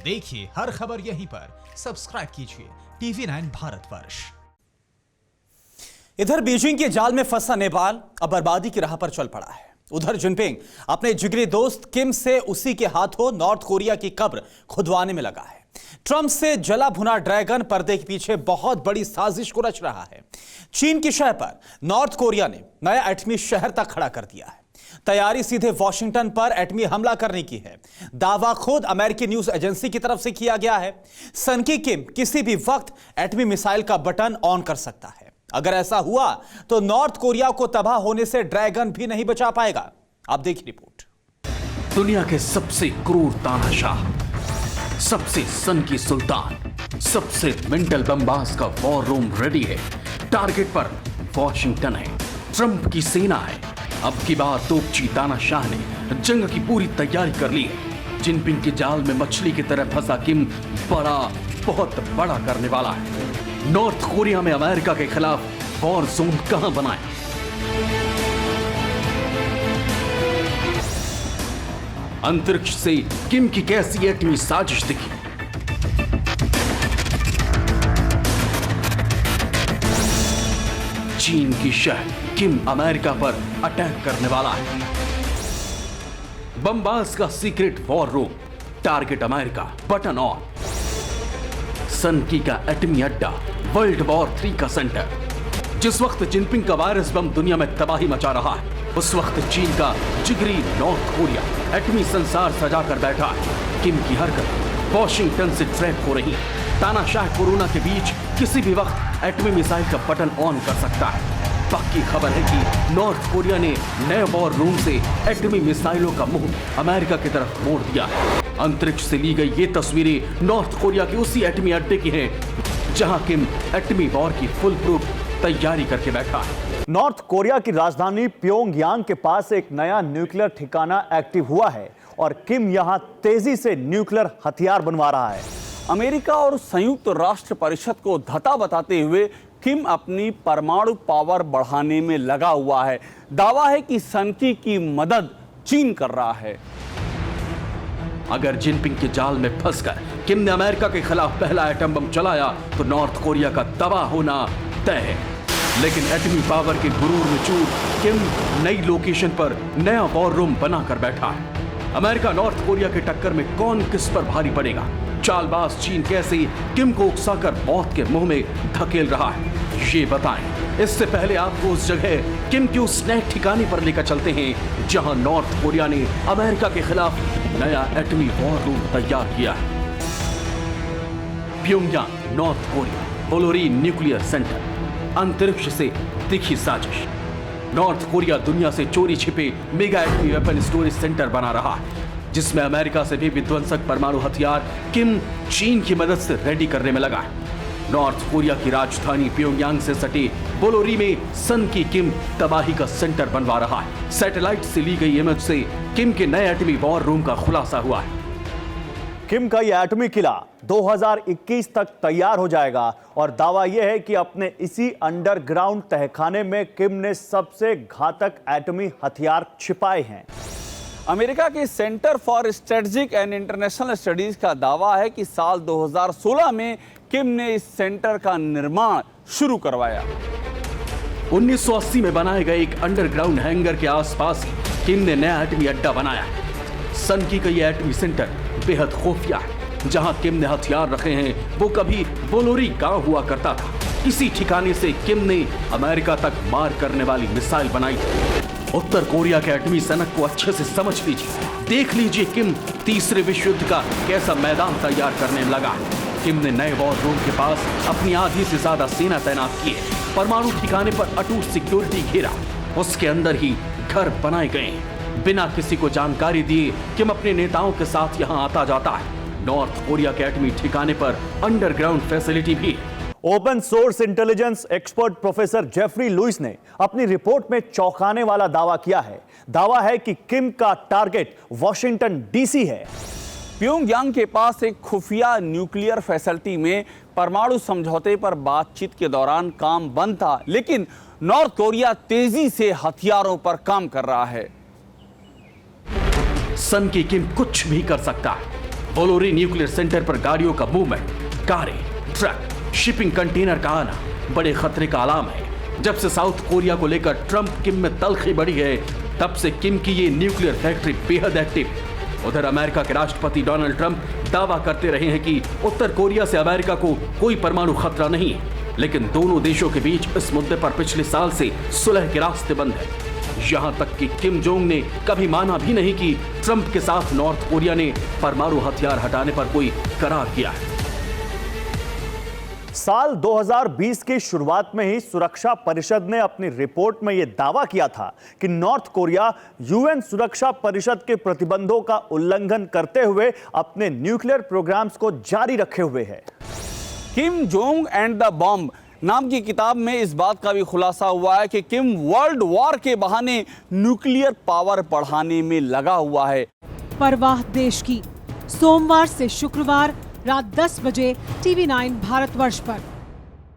देखिए हर खबर यहीं पर, सब्सक्राइब कीजिए TV9 भारतवर्ष। इधर बीजिंग के जाल में फंसा नेपाल अब बर्बादी की राह पर चल पड़ा है। उधर जिनपिंग अपने जिगरी दोस्त किम से उसी के हाथों नॉर्थ कोरिया की कब्र खुदवाने में लगा है। ट्रंप से जला भुना ड्रैगन पर्दे के पीछे बहुत बड़ी साजिश को रच रहा है। चीन की शह पर नॉर्थ कोरिया ने नया एटमी शहर तक खड़ा कर दिया है। तैयारी सीधे वॉशिंगटन पर एटमी हमला करने की है। दावा खुद अमेरिकी न्यूज एजेंसी की तरफ से किया गया है। सनकी किम किसी भी वक्त एटमी मिसाइल का बटन ऑन कर सकता है। अगर ऐसा हुआ तो नॉर्थ कोरिया को तबाह होने से ड्रैगन भी नहीं बचा पाएगा। आप देखिए रिपोर्ट। दुनिया के सबसे क्रूर तानाशाह, सबसे सनकी सुल्तान, सबसे मेंटल बमबाज का वॉर रूम रेडी है। टारगेट पर वॉशिंगटन है, ट्रंप की सेना है। अब की बार तोपची तानाशाह ने जंग की पूरी तैयारी कर ली है। जिनपिंग के जाल में मछली की तरह फंसा किम बहुत बड़ा करने वाला है। नॉर्थ कोरिया में अमेरिका के खिलाफ वॉर जोन कहां बनाए? अंतरिक्ष से किम की कैसी एटमी साजिश दिखी? चीन की शह किम अमेरिका पर अटैक करने वाला है। बमबास का secret war room, target America, button on. सनकी का एटमी अड्डा, वर्ल्ड वॉर 3 का सेंटर। जिस वक्त जिनपिंग का वायरस बम दुनिया में तबाही मचा रहा है, उस वक्त चीन का जिगरी नॉर्थ कोरिया एटमी संसार सजा कर बैठा है। किम की हरकत वॉशिंगटन से ट्रैप हो रही है। तानाशाह कोरोना के बीच किसी भी वक्त एटमी मिसाइल का बटन ऑन कर सकता है। पक्की खबर है कि नॉर्थ कोरिया ने नए वॉर रूम से एटमी मिसाइलों का मुंह अमेरिका की तरफ मोड़ दिया है। अंतरिक्ष से ली गई ये तस्वीरें नॉर्थ कोरिया के उसी एटमी अड्डे की हैं जहां किम एटमी वॉर की फुल प्रूफ तैयारी करके बैठा है। नॉर्थ कोरिया की राजधानी प्योंगयांग के पास एक नया न्यूक्लियर ठिकाना एक्टिव हुआ है और किम यहां तेजी से न्यूक्लियर हथियार बनवा रहा है। अमेरिका और संयुक्त राष्ट्र परिषद को धता बताते हुए किम अपनी परमाणु पावर बढ़ाने में लगा हुआ है। दावा है कि सनकी की मदद चीन कर रहा है। अगर जिनपिंग के जाल में फंसकर किम ने अमेरिका के खिलाफ पहला एटम बम चलाया तो नॉर्थ कोरिया का तबाह होना तय है। लेकिन एटमी पावर के गुरूर में चूर किम नई लोकेशन पर नया वॉर रूम बनाकर बैठा है। अमेरिका नॉर्थ कोरिया के टक्कर में कौन किस पर भारी पड़ेगा? चालबाज चीन कैसे किम को उकसाकर मौत के मुंह में धकेल रहा है, ये बताएं। इससे पहले आपको उस जगह किम के उस नए ठिकाने पर लेकर चलते हैं जहां नॉर्थ कोरिया ने अमेरिका के खिलाफ नया एटमी वॉर रूम तैयार किया है। प्योंगयांग, नॉर्थ कोरिया, बोलोरी न्यूक्लियर सेंटर। अंतरिक्ष से दिखी साजिश। नॉर्थ कोरिया दुनिया से चोरी छिपे मेगा एटमी वेपन स्टोरेज सेंटर बना रहा है, जिसमें अमेरिका से भी विध्वंसक परमाणु हथियार किम चीन की मदद से रेडी करने में लगा है। नॉर्थ कोरिया की राजधानी प्योंगयांग से सटे बोलोरी में सन की किम तबाही का सेंटर बनवा रहा है। सैटेलाइट से ली गई इमेज से किम के नए एटमी वॉर रूम का खुलासा हुआ है। किम का यह एटमी किला 2021 तक तैयार हो जाएगा और दावा यह है कि अपने इसी अंडरग्राउंड तहखाने में किम ने सबसे घातक एटमी हथियार छिपाए हैं। अमेरिका के centre for strategic and international studies का दावा है कि साल 2016 में किम ने इस सेंटर का निर्माण शुरू करवाया। 1980 में बनाए गए एक अंडरग्राउंड हैंगर के आसपास किम ने नया एटमी अड्डा बनाया। सनकी का यह एटमी सेंटर बेहद खुफिया है। जहां किम ने हथियार रखे हैं वो कभी बोलोरी गांव हुआ करता था। इसी ठिकाने से किम ने अमेरिका तक मार करने वाली मिसाइल बनाई थी। उत्तर कोरिया के एटमी सनक को अच्छे से समझ लीजिए, देख लीजिए किम तीसरे विश्व युद्ध का कैसा मैदान तैयार करने लगा। किम ने नए वॉर रूम के पास अपनी आधी से ज्यादा सेना तैनात की है। परमाणु ठिकाने पर अटूट सिक्योरिटी घेरा, उसके अंदर ही घर बनाए गए हैं। बिना किसी को जानकारी दिए किम अपने नेताओं के साथ यहाँ आता जाता है। नॉर्थ कोरिया के एटमी ठिकाने पर अंडरग्राउंड फैसिलिटी भी है। Open source intelligence expert professor Jeffrey Lewis ने अपनी रिपोर्ट में चौंकाने वाला दावा किया है। दावा है कि किम का टारगेट वॉशिंगटन डीसी है। प्योंगयांग के पास एक खुफिया न्यूक्लियर फैसिलिटी में परमाणु समझौते पर बातचीत के दौरान काम बंद था, लेकिन नॉर्थ कोरिया तेजी से हथियारों पर काम कर रहा है। सन की किम कुछ भी कर सकता है। बोलोरी न्यूक्लियर सेंटर पर गाड़ियों का मूवमेंट, कारें, ट्रक, शिपिंग कंटेनर का आना बड़े खतरे का अलार्म है। जब से साउथ कोरिया को लेकर ट्रंप किम में तलखी बढ़ी है, तब से किम की ये न्यूक्लियर फैक्ट्री बेहद एक्टिव। उधर अमेरिका के राष्ट्रपति डोनाल्ड ट्रंप दावा करते रहे हैं कि उत्तर कोरिया से अमेरिका को कोई परमाणु खतरा नहीं है, लेकिन दोनों देशों के बीच इस मुद्दे पर पिछले साल से सुलह के रास्ते बंद है। यहां तक कि किम जोंग ने कभी माना भी नहीं कि ट्रंप के साथ नॉर्थ कोरिया ने परमाणु हथियार हटाने पर कोई करार किया है। साल 2020 की शुरुआत में ही सुरक्षा परिषद ने अपनी रिपोर्ट में यह दावा किया था कि नॉर्थ कोरिया यूएन सुरक्षा परिषद के प्रतिबंधों का उल्लंघन करते हुए अपने न्यूक्लियर प्रोग्राम्स को जारी रखे हुए है। Kim Jong and the bomb नाम की किताब में इस बात का भी खुलासा हुआ है कि किम वर्ल्ड वॉर के बहाने न्यूक्लियर पावर बढ़ाने में लगा हुआ है। परवाह देश की, सोमवार से शुक्रवार रात 10 बजे TV9 भारतवर्ष पर।